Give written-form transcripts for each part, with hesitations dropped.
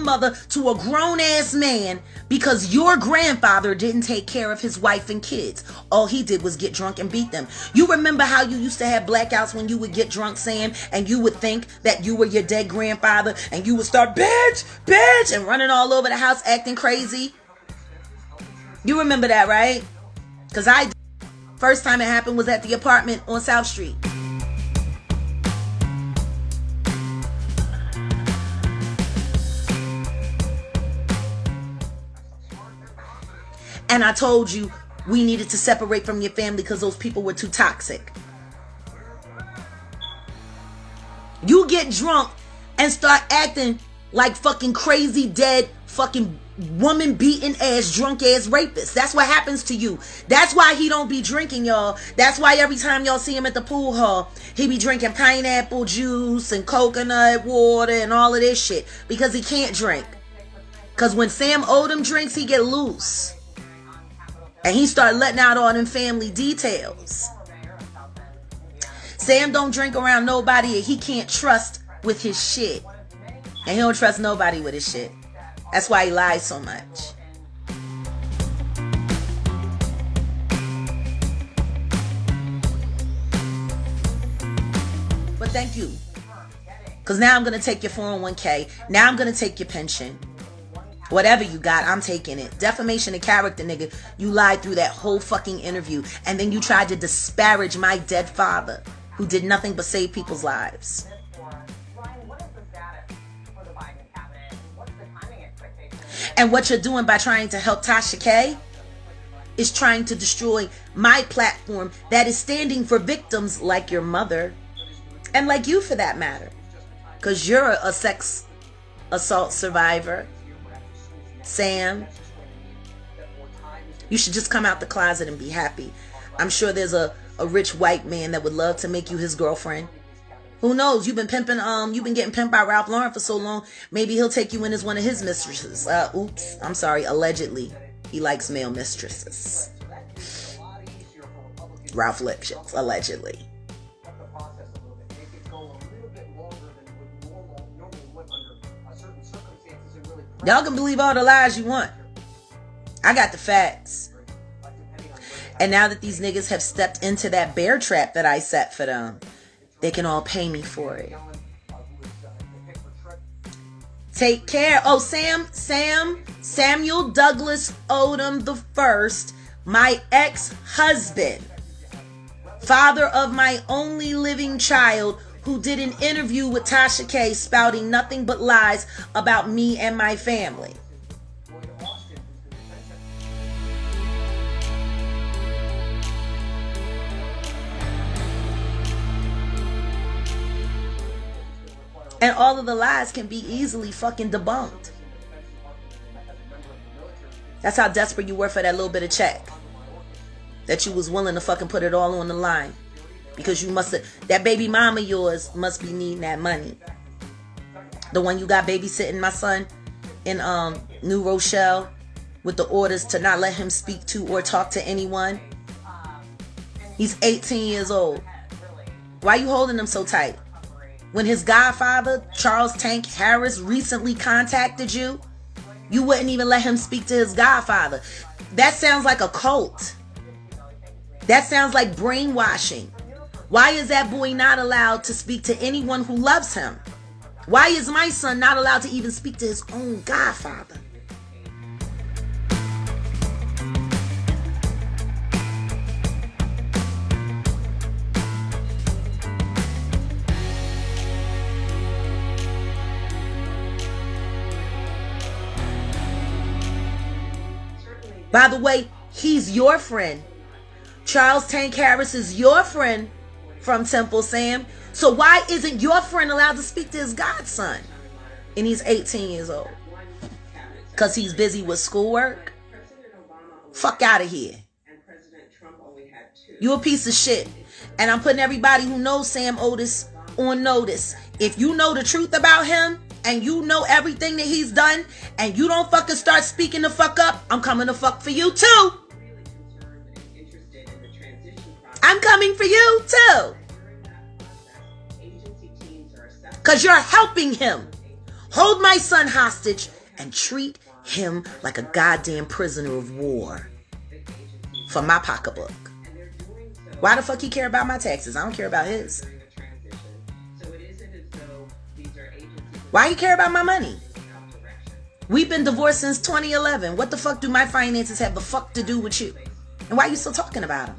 mother to a grown-ass man because your grandfather didn't take care of his wife and kids. All he did was get drunk and beat them. You remember how you used to have blackouts when you would get drunk, Sam, and you would think that you were your dead grandfather, and you would start, bitch, bitch, and running all over the house acting crazy? You remember that, right? Because first time it happened was at the apartment on South Street. And I told you we needed to separate from your family because those people were too toxic. You get drunk and start acting like fucking crazy, dead, fucking woman beating ass, drunk ass rapist. That's what happens to you. That's why he don't be drinking, y'all. That's why every time y'all see him at the pool hall, he be drinking pineapple juice and coconut water and all of this shit. Because he can't drink. Because when Sam Odom drinks, he get loose. And he start letting out all them family details. Sam don't drink around nobody and he can't trust with his shit. And he don't trust nobody with his shit. That's why he lies so much. But thank you. Because now I'm going to take your 401k. Now I'm going to take your pension. Whatever you got, I'm taking it. Defamation of character, nigga. You lied through that whole fucking interview. And then you tried to disparage my dead father, who did nothing but save people's lives. And what you're doing by trying to help Tasha K is trying to destroy my platform that is standing for victims like your mother. And like you, for that matter. Because you're a sex assault survivor. Sam, you should just come out the closet and be happy. I'm sure there's a rich white man that would love to make you his girlfriend. Who knows? You've been getting pimped by Ralph Lauren for so long. Maybe he'll take you in as one of his mistresses. Oops, I'm sorry. Allegedly, he likes male mistresses. Ralph Lipschitz, allegedly. Y'all can believe all the lies you want. I got the facts. And now that these niggas have stepped into that bear trap that I set for them, they can all pay me for it. Take care. Oh, Samuel Douglas Odom the First, my ex-husband, father of my only living child, who did an interview with Tasha K spouting nothing but lies about me and my family. And all of the lies can be easily fucking debunked. That's how desperate you were for that little bit of check. That you was willing to fucking put it all on the line. Because you that baby mama yours must be needing that money. The one you got babysitting my son in New Rochelle with the orders to not let him speak to or talk to anyone. He's 18 years old. Why are you holding him so tight? When his godfather, Charles Tank Harris, recently contacted you, you wouldn't even let him speak to his godfather. That sounds like a cult. That sounds like brainwashing. Why is that boy not allowed to speak to anyone who loves him? Why is my son not allowed to even speak to his own godfather? By the way, he's your friend. Charles Tank Harris is your friend from Temple, Sam. So why isn't your friend allowed to speak to his godson? And he's 18 years old. Because he's busy with schoolwork? Fuck out of here. You a piece of shit. And I'm putting everybody who knows Sam Otis on notice. If you know the truth about him, and you know everything that he's done, and you don't fucking start speaking the fuck up, I'm coming to fuck for you too. I'm coming for you too. Because you're helping him hold my son hostage and treat him like a goddamn prisoner of war for my pocketbook. Why the fuck he care about my taxes? I don't care about his. Why he care about my money? We've been divorced since 2011. What the fuck do my finances have the fuck to do with you? And why are you still talking about him?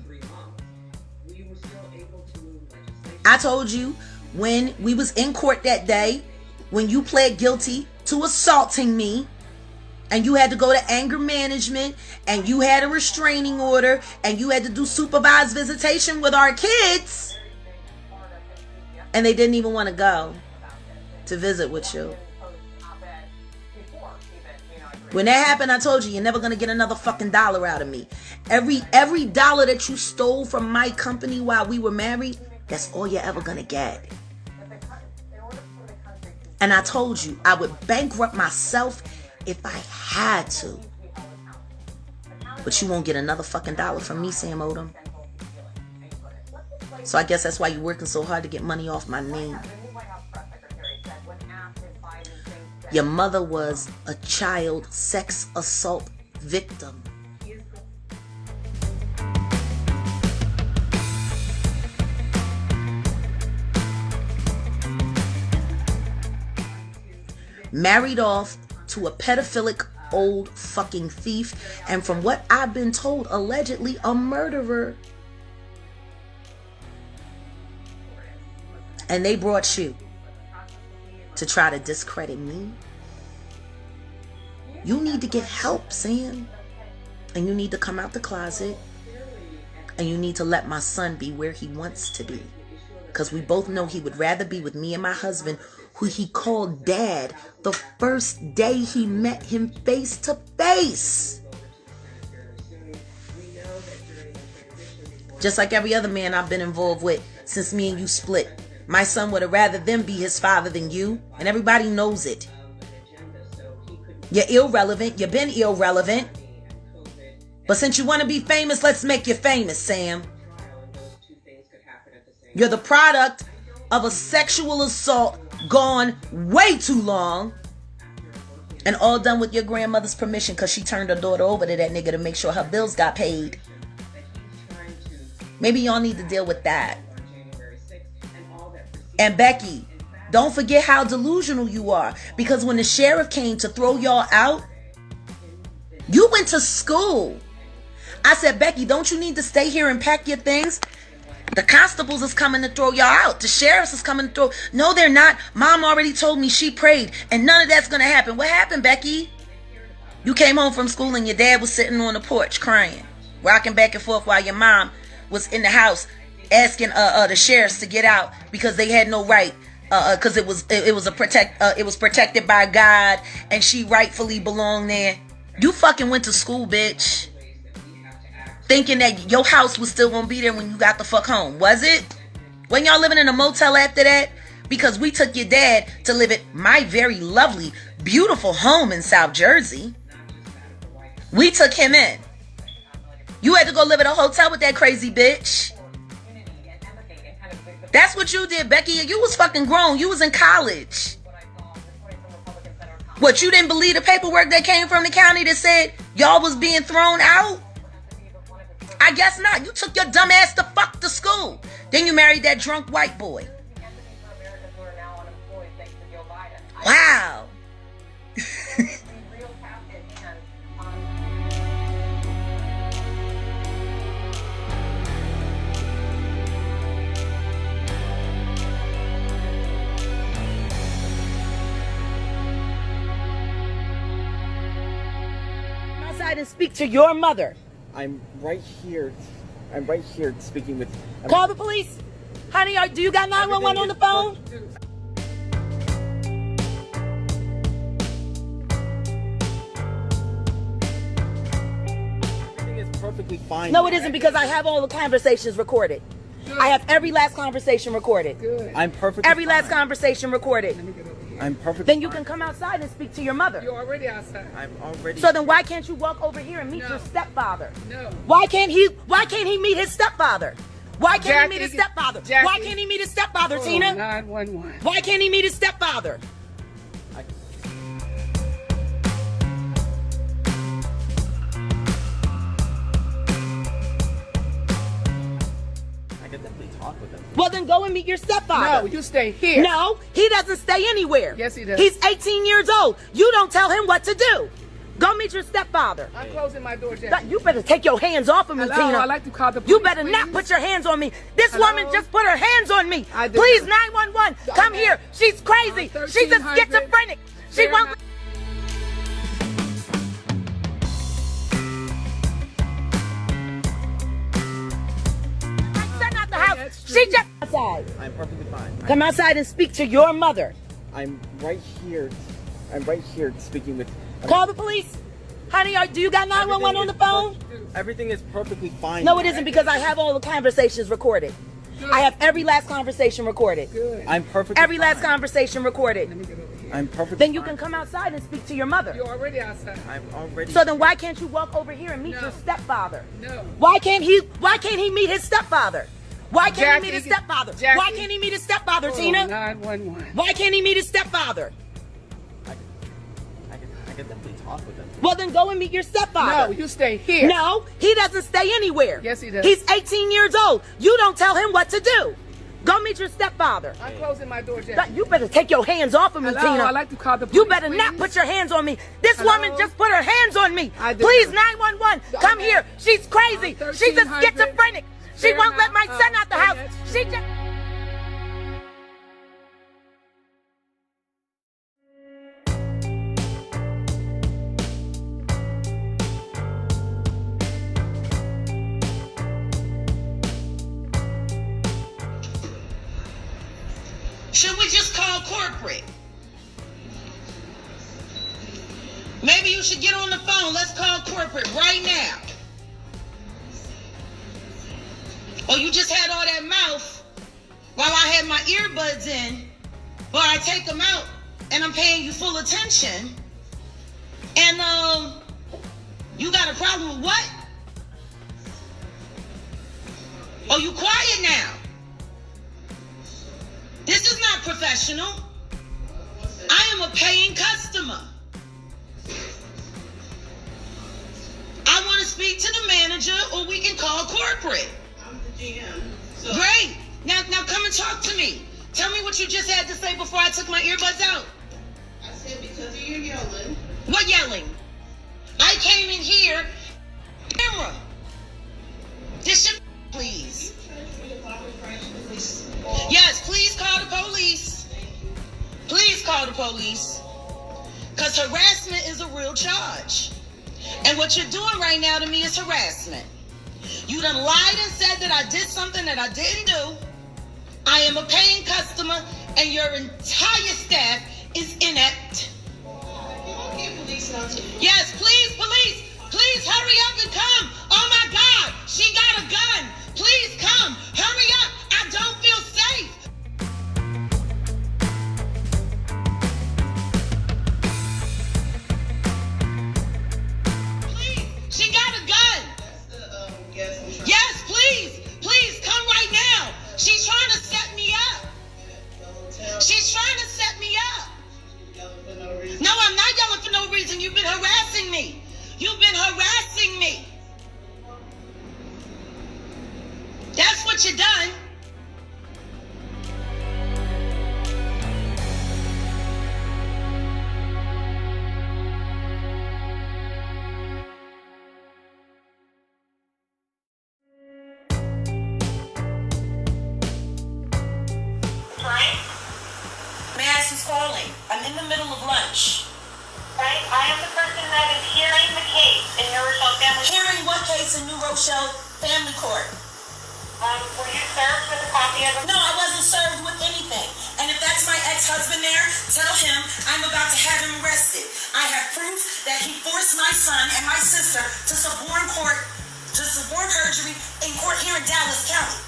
I told you when we was in court that day, when you pled guilty to assaulting me, and you had to go to anger management, and you had a restraining order, and you had to do supervised visitation with our kids, and they didn't even want to go to visit with you. When that happened, I told you, you're never going to get another fucking dollar out of me. Every dollar that you stole from my company while we were married, that's all you're ever going to get. And I told you, I would bankrupt myself if I had to. But you won't get another fucking dollar from me, Sam Odom. So I guess that's why you're working so hard to get money off my name. Your mother was a child sex assault victim. Married off to a pedophilic old fucking thief, and from what I've been told, allegedly a murderer. And they brought you to try to discredit me. You need to get help, Sam. And you need to come out the closet. And you need to let my son be where he wants to be. Because we both know he would rather be with me and my husband, who he called dad the first day he met him face to face. Just like every other man I've been involved with since me and you split. My son would have rather them be his father than you, and everybody knows it. You're irrelevant. You've been irrelevant. But since you want to be famous, let's make you famous, Sam. You're the product of a sexual assault gone way too long, and all done with your grandmother's permission because she turned her daughter over to that nigga to make sure her bills got paid. Maybe y'all need to deal with that. And Becky, don't forget how delusional you are, because when the sheriff came to throw y'all out, you went to school. I said, Becky, don't you need to stay here and pack your things? The constables is coming to throw y'all out. The sheriffs is coming to throw. No, they're not. Mom already told me she prayed, and none of that's going to happen. What happened, Becky? You came home from school and your dad was sitting on the porch crying, rocking back and forth while your mom was in the house asking the sheriffs to get out because they had no right, because it was protected by God and she rightfully belonged there. You fucking went to school, bitch, thinking that your house was still gonna be there when you got the fuck home. Was it? When y'all living in a motel after that? Because we took your dad to live at my very lovely, beautiful home in South Jersey. We took him in. You had to go live at a hotel with that crazy bitch. That's what you did, Becky. You was fucking grown. You was in college. What, you didn't believe the paperwork that came from the county that said y'all was being thrown out? I guess not. You took your dumb ass the fuck to school. Then you married that drunk white boy. Wow. Outside and speak to your mother. I'm right here. I'm right here speaking with... Call the police. Honey, do you got 911 on the phone? Everything is perfectly fine. No, it isn't, because I have all the conversations recorded. Good. I have every last conversation recorded. Good. I'm perfectly Every last conversation recorded. I'm perfectly Then you can come outside and speak to your mother. You're already outside. I'm already... So then why can't you walk over here and meet your stepfather? No. Why can't he meet his stepfather? Why can't he meet his stepfather? Jackie, Why can't he meet his stepfather, Tina? 911. Why can't he meet his stepfather? can definitely talk with him. Well, then go and meet your stepfather. No, you stay here. No, he doesn't stay anywhere. Yes, he does. He's 18 years old. You don't tell him what to do. Go meet your stepfather. I'm closing my door, Jackie. You better take your hands off of me, Hello, Tina. I'd like to call the police, You better not please. put your hands on me. This Hello? woman just put her hands on me. I did Please, not. 911, come here. She's crazy. She's a 1300 schizophrenic. She won't. Son out the house. She just outside. I'm perfectly fine. Come outside and speak to your mother. I'm right here. I'm right here speaking with. Call the police. Honey, do you got 911 on the phone? Everything is perfectly fine. No, it isn't, because I have all the conversations recorded. Good. I have every last conversation recorded. Good. I'm perfectly Every last fine. conversation recorded. Let me get over here. I'm perfectly Then you fine. can come outside and speak to your mother. You're already outside. I'm already. So then why can't you walk over here and meet No. your stepfather? No. Why can't he meet his stepfather? Why can't he meet his Jackie, stepfather? Jackie. Why can't he meet his stepfather, Oh, Tina? 911. Why can't he meet his stepfather? I can definitely talk with him. Well, then go and meet your stepfather. No, you stay here. No, he doesn't stay anywhere. Yes, he does. He's 18 years old. You don't tell him what to do. Go meet your stepfather. I'm closing my door, Jackie. You better take your hands off of me, Hello, Tina. I'd like to call the police, You better not please. put your hands on me. This Hello? woman just put her hands on me. I did Please, not. 911, come Okay. here. She's crazy. She's a 1300 schizophrenic. She won't let my son out the house. Fairmount, She just... Should we just call corporate? Maybe you should get on the phone. Let's call corporate right now. Oh, you just had all that mouth while I had my earbuds in, but I take them out and I'm paying you full attention. And you got a problem with what? Oh, you quiet now. This is not professional. I am a paying customer. I want to speak to the manager, or we can call corporate. I'm the GM. So Great. Now come and talk to me. Tell me what you just had to say before I took my earbuds out. I said because of your yelling. What yelling? I came in here. Camera. This should, please. Yes, please call the police. Please call the police. Because harassment is a real charge. And what you're doing right now to me is harassment. You done lied and said that I did something that I didn't do. I am a paying customer, and your entire staff is inept. Yes, please, police. Please hurry up and come. Oh my God, she got a gun. Please come. Hurry up. I don't feel safe. Please, she got a gun. Yes, please. Please come right now. She's trying to set me up. She's trying to set me up. No, I'm not yelling for no reason. You've been harassing me. You've been harassing me. That's what you done. Right? May I ask who's calling? I'm in the middle of lunch. Right? I am the person that is hearing the case in New Rochelle Family. Hearing what case in New Rochelle Family Court? Were you served with a copy of the... No, I wasn't served with anything. And if that's my ex-husband there, tell him I'm about to have him arrested. I have proof that he forced my son and my sister to suborn perjury in court here in Dallas County.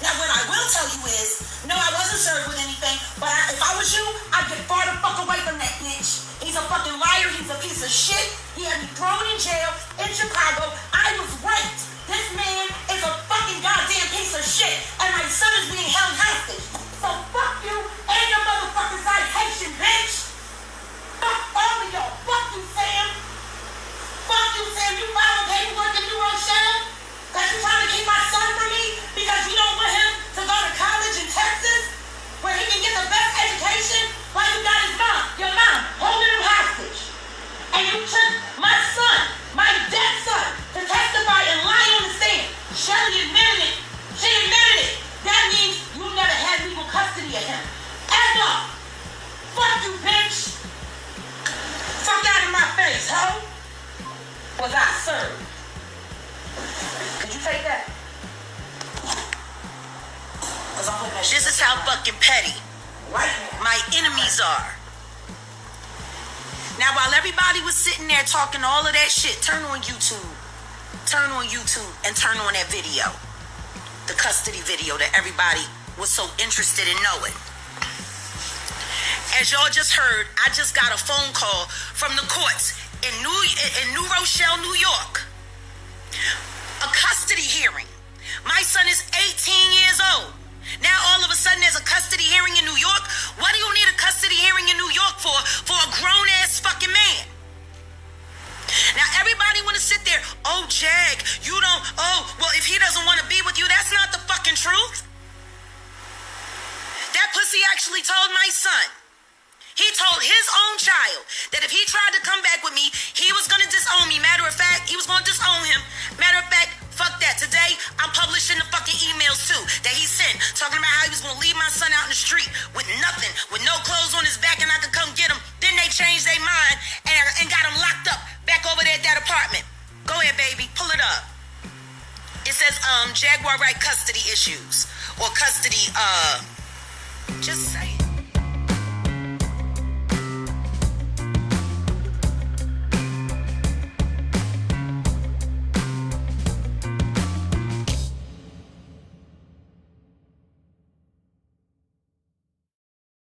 Now, what I will tell you is, no, I wasn't served with anything, but if I was you, I'd get far the fuck away from that bitch. He's a fucking liar. He's a piece of shit. He had me thrown in jail in Chicago. I was raped. This man is a fucking goddamn piece of shit, and my son is being held hostage. So fuck you and your motherfucking citation, bitch. Fuck all of y'all. Fuck you, Sam. Fuck you, Sam. You filed paperwork in New Rochelle because you're trying to keep my son from me because you don't want him This is how fucking petty my enemies are. Now, while everybody was sitting there talking all of that shit, turn on YouTube and turn on that video. The custody video that everybody was so interested in knowing. As y'all just heard, I just got a phone call from the courts in New Rochelle, New York. A custody hearing. My son is 18 years old. Now all of a sudden there's a custody hearing in New York? What do you need a custody hearing in New York for a grown-ass fucking man? Now everybody want to sit there, oh, Jag, you don't, oh, well, if he doesn't want to be with you, that's not the fucking truth. That pussy actually told my son. He told his own child that if he tried to come back with me, he was going to disown me. Matter of fact, he was going to disown him. Matter of fact, fuck that. Today, I'm publishing the fucking emails too that he sent, talking about how he was going to leave my son out in the street with nothing, with no clothes on his back, and I could come get him. Then they changed their mind and got him locked up back over there at that apartment. Go ahead, baby. Pull it up. It says, Jaguar Wright custody issues or custody, just say it.